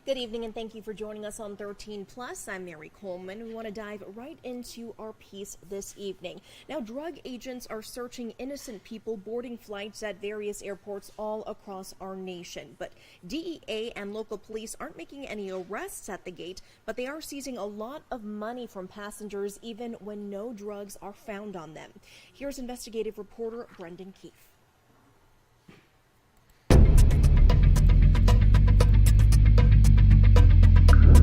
Good evening and thank you for joining us on 13 Plus. I'm Mary Coleman. We want to dive right into our piece this evening. Now, drug agents are searching innocent people boarding flights at various airports all across our nation. But DEA and local police aren't making any arrests at the gate, but they are seizing a lot of money from passengers even when no drugs are found on them. Here's investigative reporter Brendan Keefe.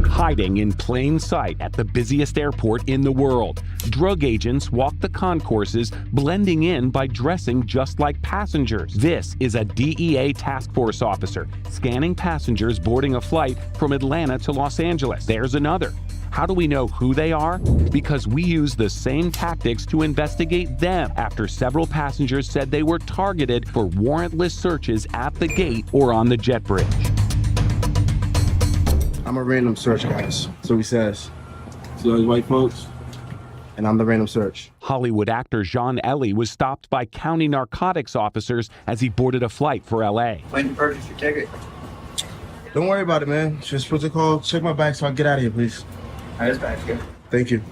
Hiding in plain sight at the busiest airport in the world, drug agents walk the concourses, blending in by dressing just like passengers. This is a DEA task force officer scanning passengers boarding a flight from Atlanta to Los Angeles. There's another. How do we know who they are? Because we use the same tactics to investigate them after several passengers said they were targeted for warrantless searches at the gate or on the jet bridge. I'm a random search, guys. So he says. So those white folks? And I'm the random search. Hollywood actor Jean Ellie was stopped by county narcotics officers as he boarded a flight for LA. When you purchase your ticket? Don't worry about it, man. Just put the call, check my bag so I can get out of here, please. All right, this bag's good. Thank you.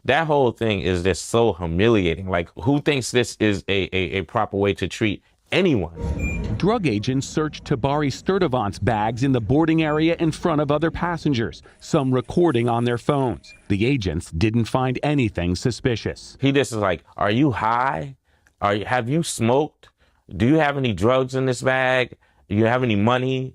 That whole thing is just so humiliating. Like, who thinks this is a proper way to treat anyone? Drug agents searched Tabari Sturdivant's bags in the boarding area in front of other passengers, some recording on their phones. The agents didn't find anything suspicious. He just is like, are you high? Have you smoked? Do you have any drugs in this bag? Do you have any money?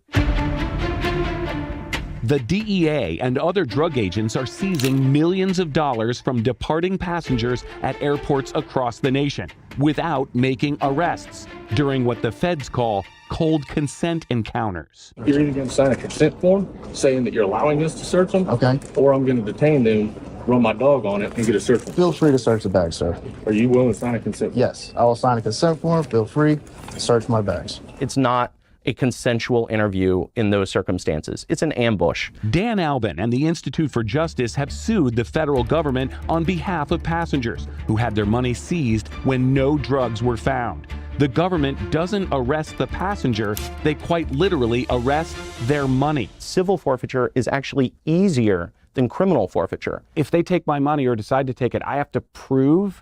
The DEA and other drug agents are seizing millions of dollars from departing passengers at airports across the nation without making arrests during what the feds call cold consent encounters. You're either going to sign a consent form saying that you're allowing us to search them, okay, or I'm going to detain them, run my dog on it, and get a search warrant. Feel free to search the bag, sir. Are you willing to sign a consent form? Yes, I will sign a consent form. Feel free to search my bags. It's not a consensual interview in those circumstances. It's an ambush. Dan Albin and the Institute for Justice have sued the federal government on behalf of passengers who had their money seized when no drugs were found. The government doesn't arrest the passenger, they quite literally arrest their money. Civil forfeiture is actually easier than criminal forfeiture. If they take my money or decide to take it, I have to prove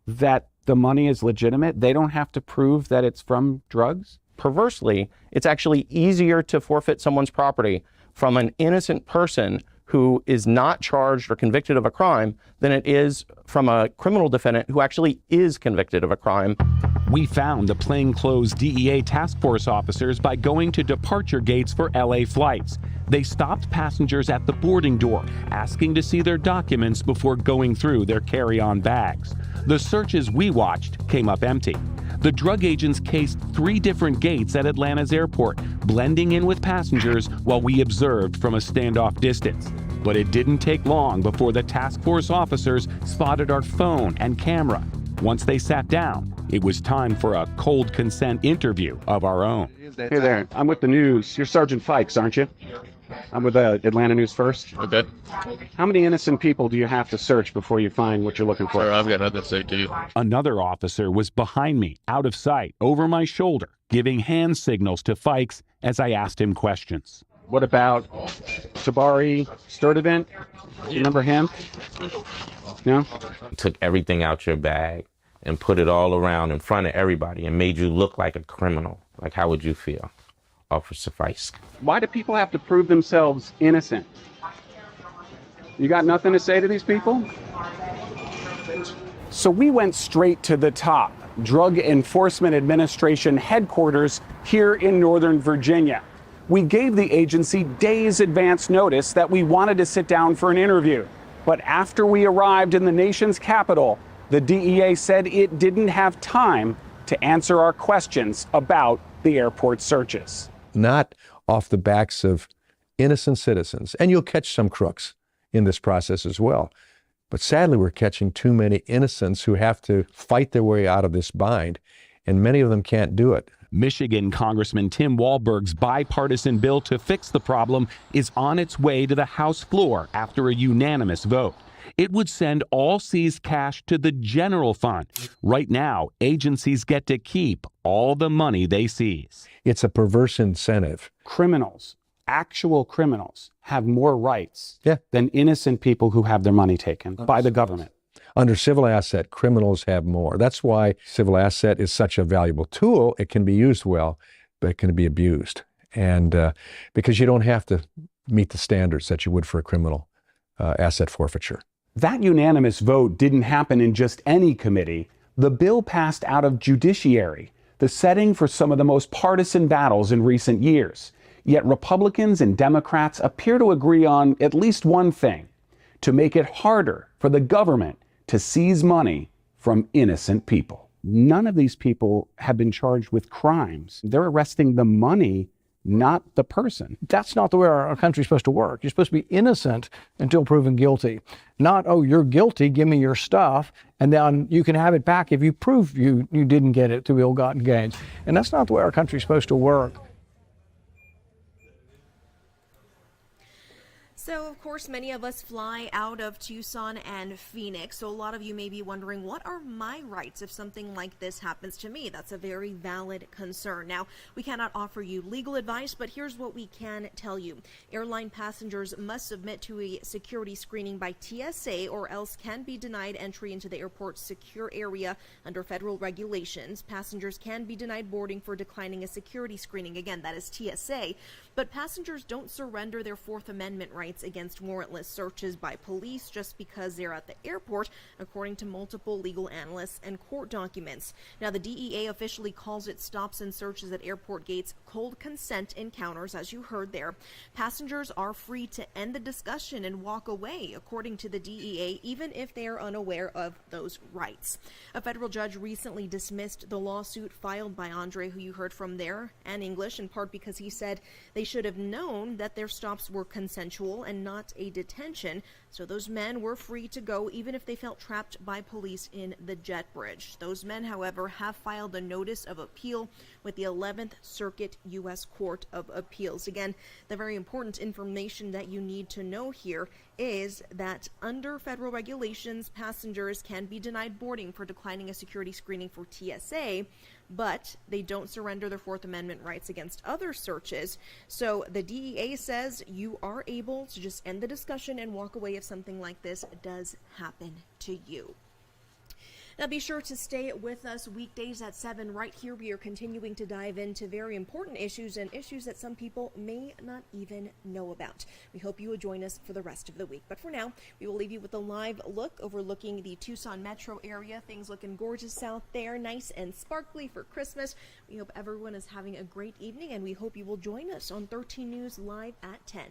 that the money is legitimate. They don't have to prove that it's from drugs. Perversely, it's actually easier to forfeit someone's property from an innocent person who is not charged or convicted of a crime than it is from a criminal defendant who actually is convicted of a crime. We found the plainclothes DEA task force officers by going to departure gates for LA flights. They stopped passengers at the boarding door, asking to see their documents before going through their carry-on bags. The searches we watched came up empty. The drug agents cased 3 different gates at Atlanta's airport, blending in with passengers while we observed from a standoff distance. But it didn't take long before the task force officers spotted our phone and camera. Once they sat down, it was time for a cold consent interview of our own. Hey there, I'm with the news. You're Sergeant Fikes, aren't you? I'm with Atlanta News First. Okay. How many innocent people do you have to search before you find what you're looking for? Sir, I've got nothing to say to you. Another officer was behind me, out of sight, over my shoulder, giving hand signals to Fikes as I asked him questions. What about Tabari Sturdivant? You remember him? No? Took everything out your bag and put it all around in front of everybody and made you look like a criminal. Like, how would you feel, Officer Fikes? Why do people have to prove themselves innocent? You got nothing to say to these people? So we went straight to the top, Drug Enforcement Administration headquarters here in Northern Virginia. We gave the agency days advance notice that we wanted to sit down for an interview. But after we arrived in the nation's capital, the DEA said it didn't have time to answer our questions about the airport searches. Not off the backs of innocent citizens. And you'll catch some crooks in this process as well. But sadly, we're catching too many innocents who have to fight their way out of this bind, and many of them can't do it. Michigan Congressman Tim Walberg's bipartisan bill to fix the problem is on its way to the House floor after a unanimous vote. It would send all seized cash to the general fund. Right now, agencies get to keep all the money they seize. It's a perverse incentive. Criminals actual criminals have more rights Yeah. than innocent people who have their money taken by the government. Under civil asset, criminals have more. That's why civil asset is such a valuable tool. It can be used well, but it can be abused. And because you don't have to meet the standards that you would for a criminal asset forfeiture. That unanimous vote didn't happen in just any committee. The bill passed out of Judiciary, the setting for some of the most partisan battles in recent years. Yet Republicans and Democrats appear to agree on at least one thing: to make it harder for the government to seize money from innocent people. None of these people have been charged with crimes. They're arresting the money, not the person. That's not the way our country's supposed to work. You're supposed to be innocent until proven guilty. Not, oh, you're guilty, give me your stuff, and then you can have it back if you prove you didn't get it through ill-gotten gains. And that's not the way our country's supposed to work. So, of course, many of us fly out of Tucson and Phoenix, so a lot of you may be wondering, what are my rights if something like this happens to me? That's a very valid concern. Now, we cannot offer you legal advice, but here's what we can tell you. Airline passengers must submit to a security screening by TSA or else can be denied entry into the airport's secure area under federal regulations. Passengers can be denied boarding for declining a security screening. Again, that is TSA. But passengers don't surrender their Fourth Amendment rights against warrantless searches by police just because they're at the airport, according to multiple legal analysts and court documents. Now, the DEA officially calls it stops and searches at airport gates cold consent encounters, as you heard there. Passengers are free to end the discussion and walk away, according to the DEA, even if they are unaware of those rights. A federal judge recently dismissed the lawsuit filed by Andre, who you heard from there, and English, in part because he said they should have known that their stops were consensual and not a detention, so those men were free to go even if they felt trapped by police in the jet bridge. Those men, however, have filed a notice of appeal with the 11th Circuit U.S. Court of Appeals. Again, the very important information that you need to know here is that under federal regulations, passengers can be denied boarding for declining a security screening for TSA, but they don't surrender their Fourth Amendment rights against other searches. So the DEA says you are able to just end the discussion and walk away if something like this does happen to you. Now, be sure to stay with us weekdays at 7 right here. We are continuing to dive into very important issues and issues that some people may not even know about. We hope you will join us for the rest of the week. But for now, we will leave you with a live look overlooking the Tucson metro area. Things looking gorgeous out there, nice and sparkly for Christmas. We hope everyone is having a great evening, and we hope you will join us on 13 News Live at 10.